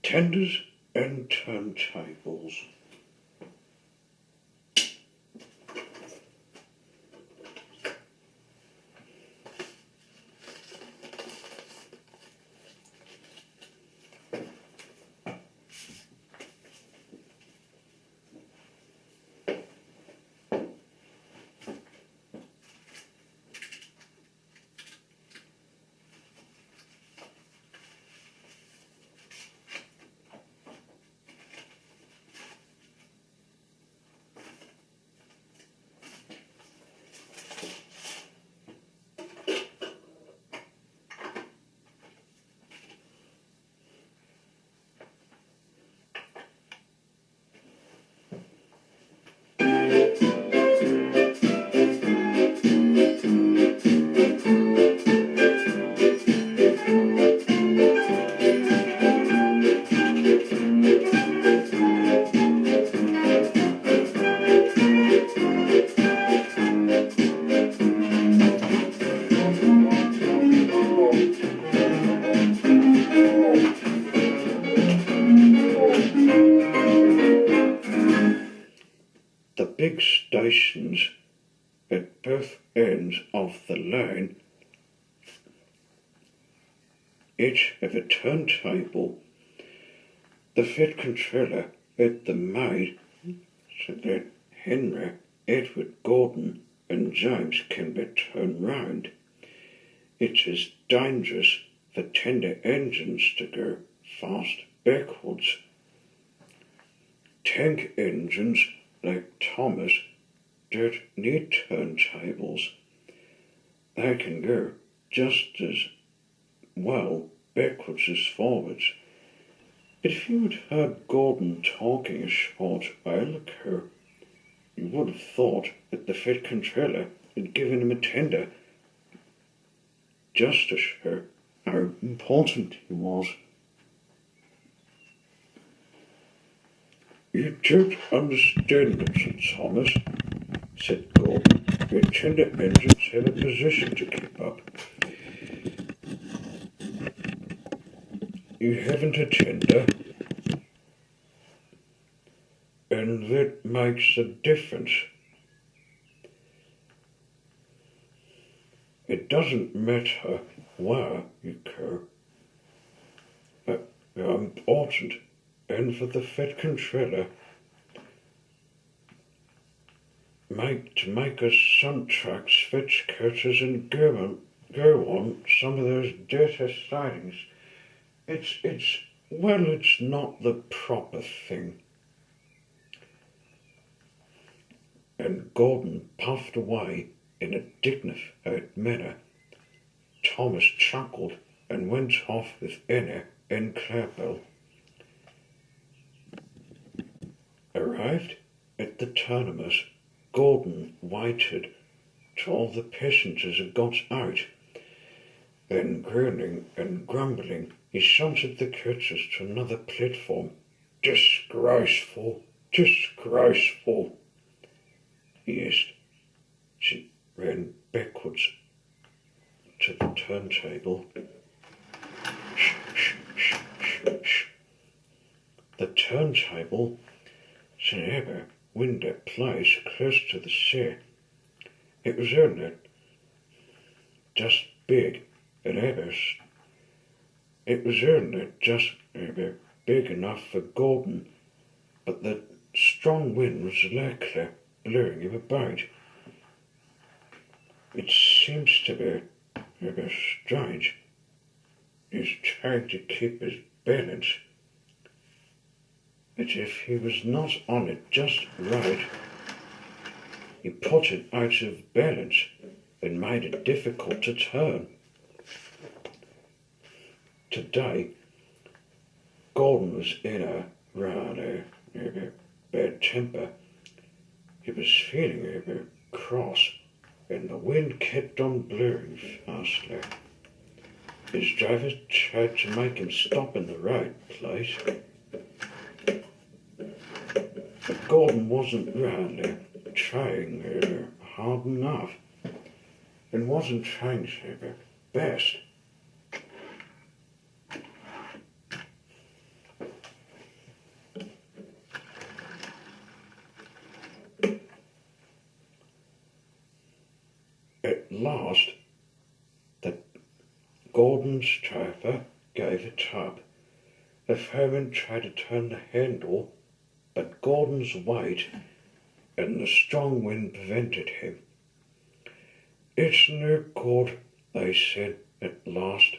Tenders and turntables. The big stations at both ends of the line, each have a turntable. The Fed controller at the maid so that Henry, Edward, Gordon and James can be turned round. It is dangerous for tender engines to go fast backwards. Tank engines like Thomas don't need turntables. They can go just as well backwards as forwards. But if you had heard Gordon talking a short while ago, you would have thought that the Fed controller had given him a tender just to show how important he was. You don't understand it, Sir Thomas, said Gordon. Your tender engines have a position to keep up. You haven't a tender, and that makes a difference. It doesn't matter where you go, but you're important, and for the Fed controller to make us some trucks, fetch cutters and go on some of those dirty sidings. It's not the proper thing. And Gordon puffed away in a dignified manner. Thomas chuckled and went off with Anna and Clarbell. Arrived at the terminus, Gordon waited till all the passengers had got out. Then, groaning and grumbling, he shunted the coaches to another platform. Disgraceful, disgraceful, he asked. She ran backwards to the turntable. Shh, shh, shh, shh, shh. The turntable is an ever windy place close to the sea. It was only just big and it was only just big enough for Gordon, but the strong wind was likely blowing him about. It seems to be strange. He's trying to keep his balance, but if he was not on it just right, he put it out of balance and made it difficult to turn. Today, Gordon was in a rather bad temper. He was feeling a bit cross, and the wind kept on blowing fastly. His driver tried to make him stop in the right place, but Gordon wasn't really trying hard enough, and wasn't trying to best. At last, the Gordon's driver gave it up. The fireman tried to turn the handle, but Gordon's weight and the strong wind prevented him. "It's no good," they said at last.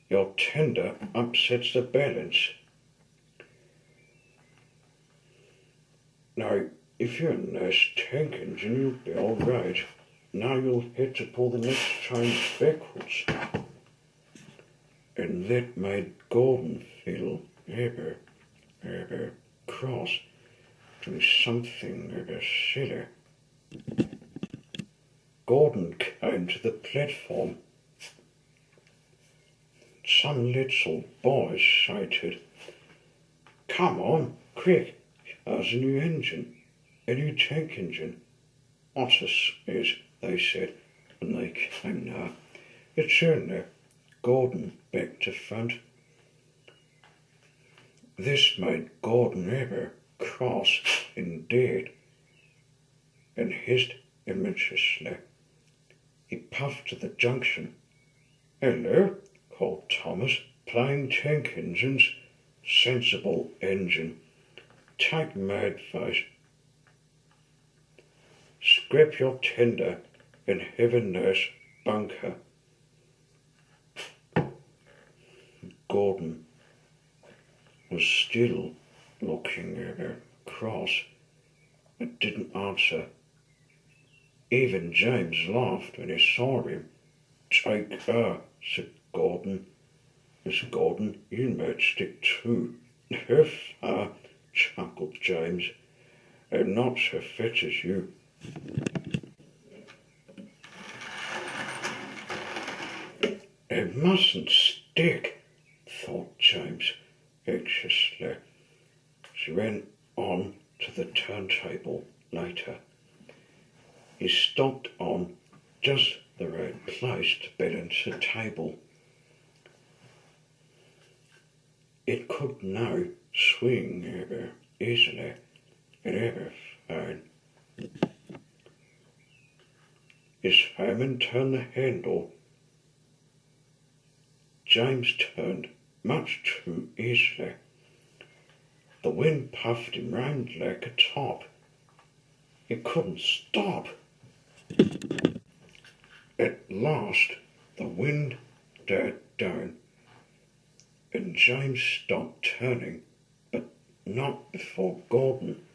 "Your tender upsets the balance." "Now, if you're a nice tank engine, you'll be all right. Now you'll have to pull the next train backwards." And that made Gordon feel ever cross, doing something ever silly. Gordon came to the platform. Some little boys shouted, "Come on, quick, there's a new engine, a new tank engine." "What is," they said, and they came near. "It's in there." Gordon back to front. This made Gordon ever cross indeed, and hissed immensely. He puffed to the junction. "Hello," called Thomas, "playing tank engines. Sensible engine. Take my advice. Scrap your tender and have a nice bunker." Gordon was still looking ever cross, but didn't answer. Even James laughed when he saw him. "Take her," said Gordon. "Miss Gordon, you might stick too." "Her," chuckled James. "I'm not so fat as you." "It mustn't stick," thought James anxiously. She ran on to the turntable later. He stopped on just the right place to balance the table. It could now swing ever easily and ever fine. His fireman turned the handle. James turned much too easily. The wind puffed him round like a top. He couldn't stop. At last the wind died down, and James stopped turning, but not before Gordon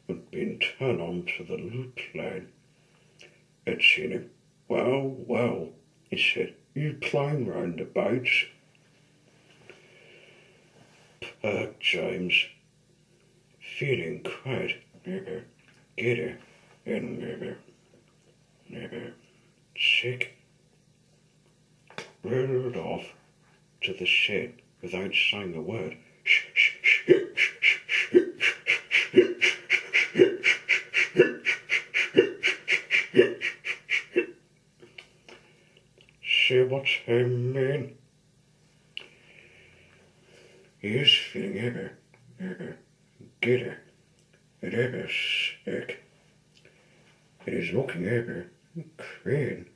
had been turned on to the loop line. I'd seen him. Well, he said, "You playing round the boats?" Perked James, feeling quite giddy and sick, rode off to the shed without saying a word. "See what I mean?" He is feeling ever giddy and ever sick. It is looking ever green.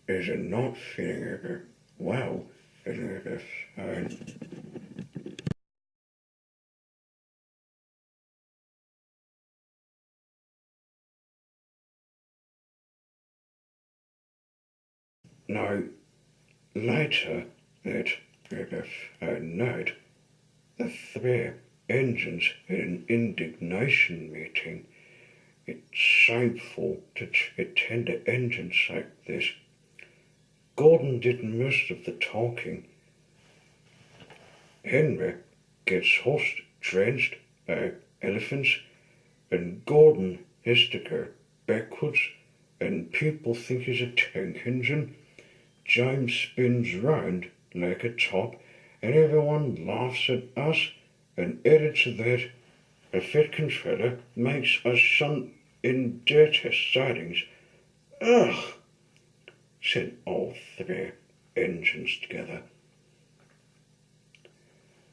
Is it not feeling ever well and ever fine? Now, later that night, the three engines had an indignation meeting. It's shameful to attend to engines like this. Gordon did most of the talking. Henry gets horse drenched by elephants, and Gordon has to go backwards, and people think he's a tank engine. James spins round like a top, and everyone laughs at us, and added to that, a fat controller makes us some dirty sightings. "Ugh," said all three engines together.